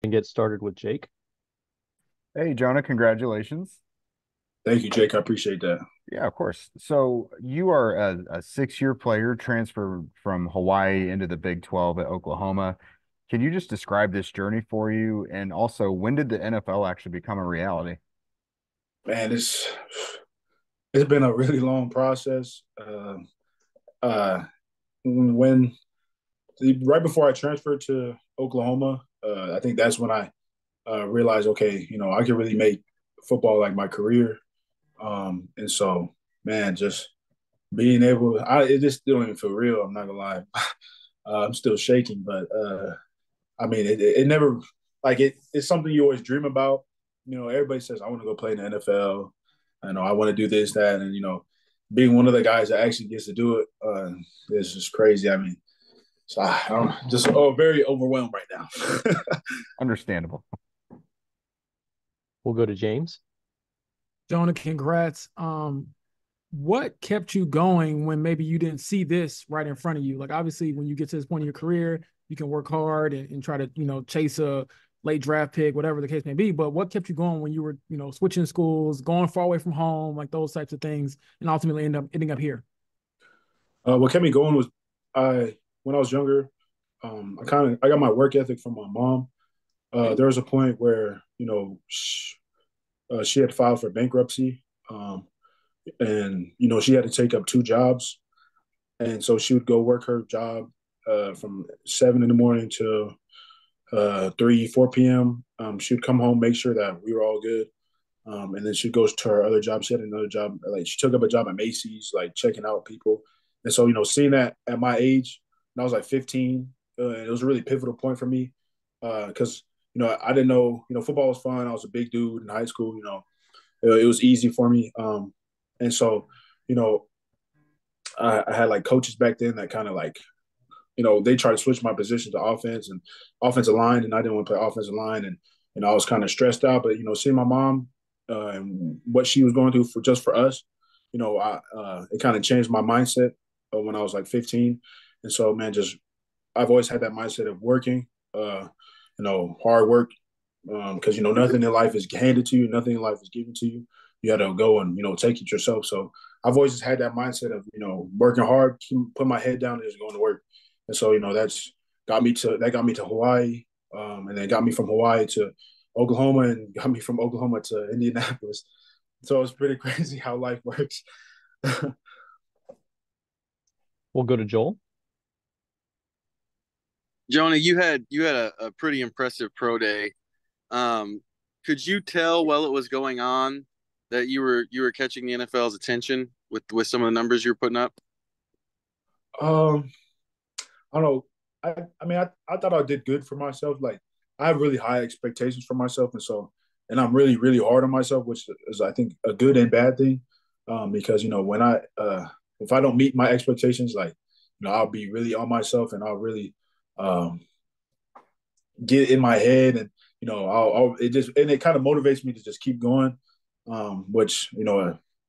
And get started with Jake. Hey, Jonah, congratulations. Thank you, Jake. I appreciate that. Yeah, of course. So you are a 6-year player transferred from Hawaii into the Big 12 at Oklahoma. Can you just describe this journey for you? And also, when did the NFL actually become a reality? Man, it's been a really long process. Uh, when right before I transferred to Oklahoma, I think that's when I realized, okay, I could really make football like my career. And so, man, just being able, it just don't even feel real. I'm not gonna lie. I'm still shaking, but I mean, it never like it's something you always dream about. Everybody says I want to go play in the NFL. I know I want to do this, that, and being one of the guys that actually gets to do it is just crazy. I mean, so I'm just very overwhelmed right now. Understandable. We'll go to James. Jonah, congrats. What kept you going when maybe you didn't see this right in front of you? Like obviously when you get to this point in your career, you can work hard and try to, chase a late draft pick, whatever the case may be. But what kept you going when you were, switching schools, going far away from home, like those types of things, and ultimately ending up here? What kept me going was when I was younger, I got my work ethic from my mom. There was a point where she had filed for bankruptcy, and she had to take up two jobs, and so she would go work her job from 7 in the morning to 3, 4 p.m. She would come home, make sure that we were all good, and then she goes to her other job. She had another job, like she took up a job at Macy's, like checking out people. And so seeing that at my age, when I was like 15, it was a really pivotal point for me because I didn't know football was fun. I was a big dude in high school. It was easy for me. And so you know I had like coaches back then that kind of like they tried to switch my position to offense and offensive line, and I didn't want to play offensive line, and I was kind of stressed out. But seeing my mom and what she was going through for us, it kind of changed my mindset when I was like 15. And so, man, just I've always had that mindset of working, hard work, because nothing in life is handed to you, nothing in life is given to you. You got to go and take it yourself. So I've always just had that mindset of working hard, put my head down, and just going to work. And so that's got me to Hawaii, and then got me from Hawaii to Oklahoma, and got me from Oklahoma to Indianapolis. So it's pretty crazy how life works. We'll go to Joel. Jonah, you had a pretty impressive pro day. Um, could you tell while it was going on that you were catching the NFL's attention with some of the numbers you were putting up? um, I don't know. I mean, I thought I did good for myself. Like, I have really high expectations for myself, and I'm really, really hard on myself, which is I think a good and bad thing. Because when if I don't meet my expectations, like I'll be really on myself, and I'll really um, get in my head, and I'll it just and it kind of motivates me to just keep going, which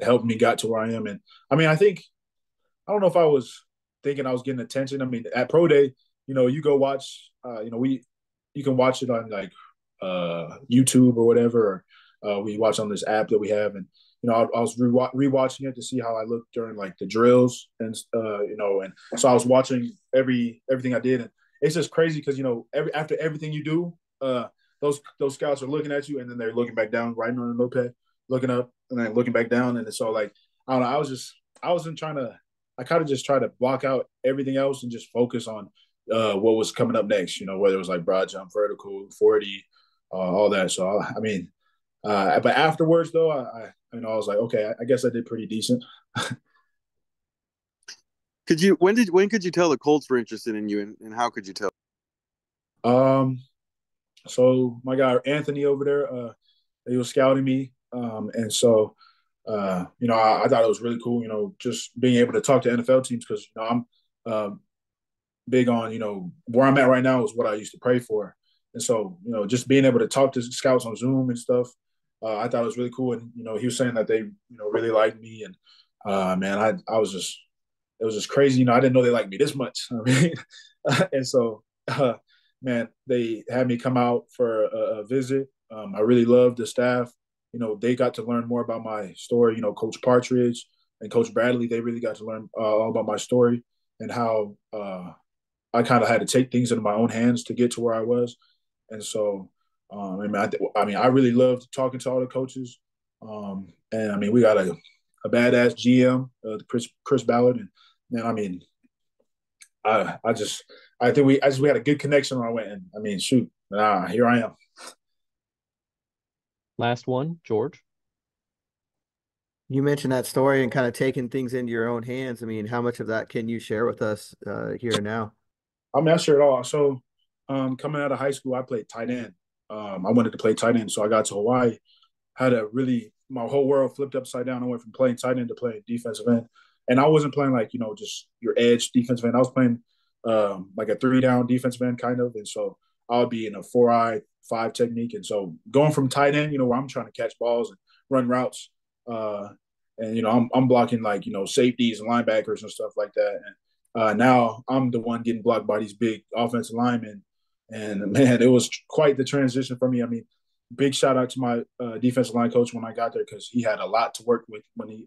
helped me got to where I am. And I mean, I don't know if I was thinking I was getting attention. I mean, at pro day, you go watch, you can watch it on like YouTube or whatever. Or, we watch on this app that we have, and I was rewatching it to see how I looked during like the drills, and and so I was watching everything I did, and it's just crazy because after everything you do, those scouts are looking at you, and then they're looking back down, writing on the notepad, looking up, and then looking back down, and so like I don't know, I wasn't trying to. I kind of just try to block out everything else and just focus on what was coming up next. Whether it was like broad jump, vertical, 40, all that. So I mean, but afterwards though, I was like, okay, I guess I did pretty decent. When could you tell the Colts were interested in you, and how could you tell? Um, so my guy Anthony over there, he was scouting me, and so I thought it was really cool. Just being able to talk to NFL teams because I'm big on where I'm at right now is what I used to pray for, and so just being able to talk to scouts on Zoom and stuff, I thought it was really cool. And he was saying that they really liked me, and man, I was just it was just crazy. I didn't know they liked me this much. I mean, and so man, they had me come out for a visit. I really loved the staff. They got to learn more about my story. Coach Partridge and Coach Bradley, they really got to learn all about my story and how I kind of had to take things into my own hands to get to where I was. And so, I really loved talking to all the coaches. And I mean, we got a badass GM, Chris Ballard, and man, I mean, I think we had a good connection when I went in. I mean, shoot, here I am. Last one, George. You mentioned that story and kind of taking things into your own hands. I mean, how much of that can you share with us here and now? I mean, I share it all. So, coming out of high school, I played tight end. I wanted to play tight end, so I got to Hawaii. Had a really my whole world flipped upside down. I went from playing tight end to playing defensive end, and I wasn't playing like just your edge defensive end. I was playing like a 3-down defensive end kind of, and so I would be in a 4-eye 5 technique. And so going from tight end, where I'm trying to catch balls and run routes, and I'm blocking like safeties and linebackers and stuff like that. And now I'm the one getting blocked by these big offensive linemen, and man, it was quite the transition for me. I mean, big shout out to my defensive line coach when I got there, because he had a lot to work with when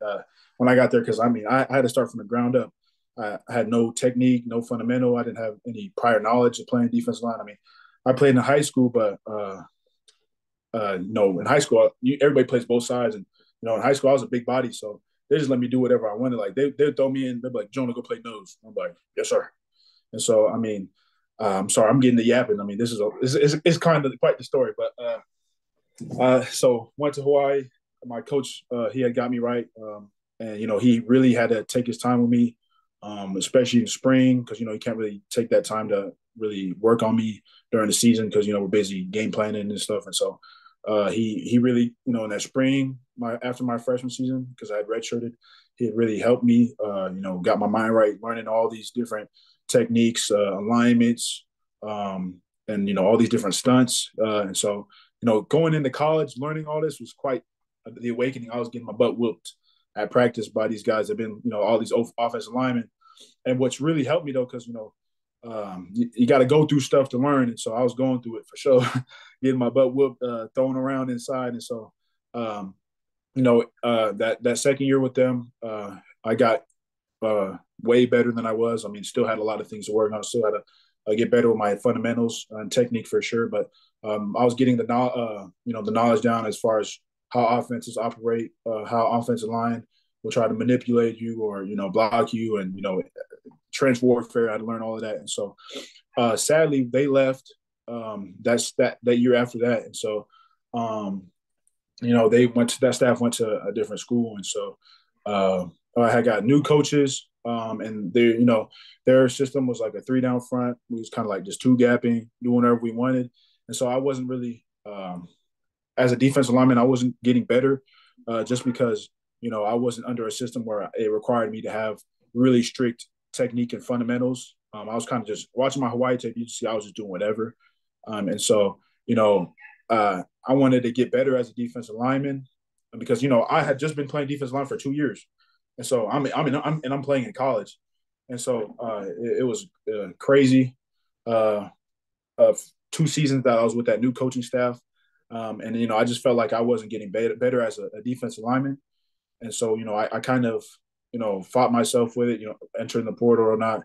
I got there. Because I mean, I had to start from the ground up. I had no technique, no fundamental. I didn't have any prior knowledge of playing defensive line. I mean, I played in high school, but no, in high school, everybody plays both sides, and in high school I was a big body, so they just let me do whatever I wanted. Like they'd throw me in, they'd be like, "Jonah, go play nose." I'm like, "Yes, sir." And so I mean, I'm sorry, I'm getting the yapping. I mean, this is it's kind of quite the story, but so went to Hawaii. My coach, he had got me right, and he really had to take his time with me, especially in spring, because he can't really take that time to really work on me during the season, because we're busy game planning and stuff. And so he really in that spring, after my freshman season, because I had redshirted, he had really helped me. Got my mind right, learning all these different techniques, alignments, and all these different stunts. And so going into college, learning all this was quite the awakening. I was getting my butt whooped at practice by these guys that have been all these offensive linemen. And what's really helped me though, because you got to go through stuff to learn, and so I was going through it for sure, getting my butt whooped, thrown around inside. And so that second year with them, I got way better than I was. I mean, still had a lot of things to work on. Still had to get better with my fundamentals and technique for sure. But I was getting the knowledge down as far as how offenses operate, how offensive line will try to manipulate you or block you, and trench warfare. I had to learn all of that. And so sadly they left that year after that. And so that staff went to a different school. And so I had got new coaches, and their system was like a 3-down front. We was kind of like just 2-gapping, doing whatever we wanted. And so I wasn't really as a defensive lineman, I wasn't getting better just because I wasn't under a system where it required me to have really strict technique and fundamentals. I was kind of just watching my Hawaii tape. You see, I was just doing whatever. And so, I wanted to get better as a defensive lineman, because, I had just been playing defensive line for 2 years. And so I'm playing in college. And so it was crazy. 2 seasons that I was with that new coaching staff. And, I just felt like I wasn't getting better as a defensive lineman. And so, I kind of, fought myself with it, entering the portal or not.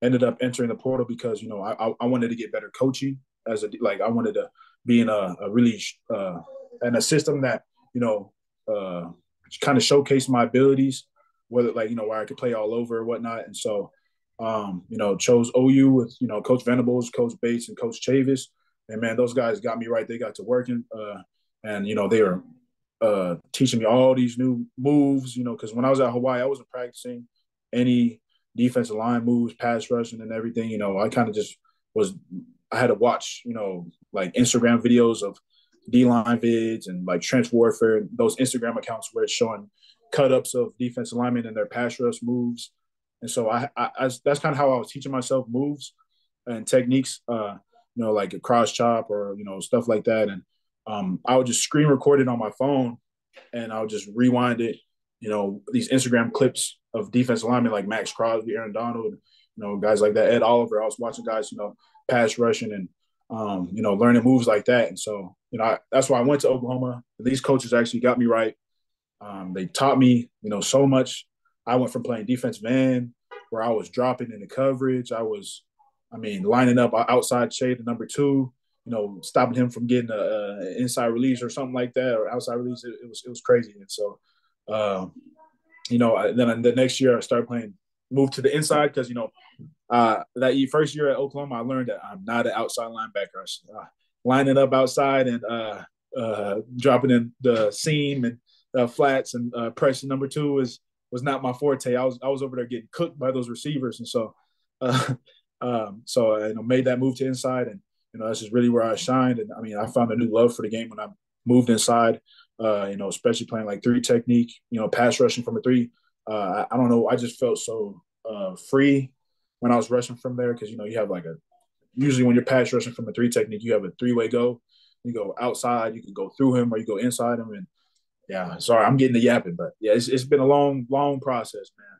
Ended up entering the portal because, I wanted to get better coaching I wanted to be in a really in a system that, kind of showcased my abilities, whether where I could play all over or whatnot. And so, chose OU with, Coach Venables, Coach Bates, and Coach Chavis. And man, those guys got me right. They got to working, and they were teaching me all these new moves. Because when I was at Hawaii, I wasn't practicing any defensive line moves, pass rushing, and everything. I kind of just was. I had to watch, like Instagram videos of D-line vids and like trench warfare. Those Instagram accounts where it's showing cut-ups of defensive linemen and their pass rush moves. And so I that's kind of how I was teaching myself moves and techniques. Like a cross chop or stuff like that. And I would just screen record it on my phone, and I would just rewind it. These Instagram clips of defensive linemen like Max Crosby, Aaron Donald, guys like that, Ed Oliver. I was watching guys, pass rushing and learning moves like that. And so, that's why I went to Oklahoma. These coaches actually got me right. They taught me, so much. I went from playing defensive end where I was dropping into coverage. Lining up outside shade to number two, stopping him from getting an inside release or something like that, or outside release. It was crazy. And so, then the next year I started playing, moved to the inside because, that first year at Oklahoma, I learned that I'm not an outside linebacker. Lining up outside and dropping in the seam and flats and pressing number two was not my forte. I was over there getting cooked by those receivers, and so made that move to inside, and that's just really where I shined. And I found a new love for the game when I moved inside. Especially playing like three technique, pass rushing from a three. I don't know. I just felt so free when I was rushing from there because you have usually when you're pass rushing from a three technique, you have a three-way go. You go outside, you can go through him, or you go inside him. And yeah, sorry, I'm getting to yapping, but yeah, it's been a long process, man.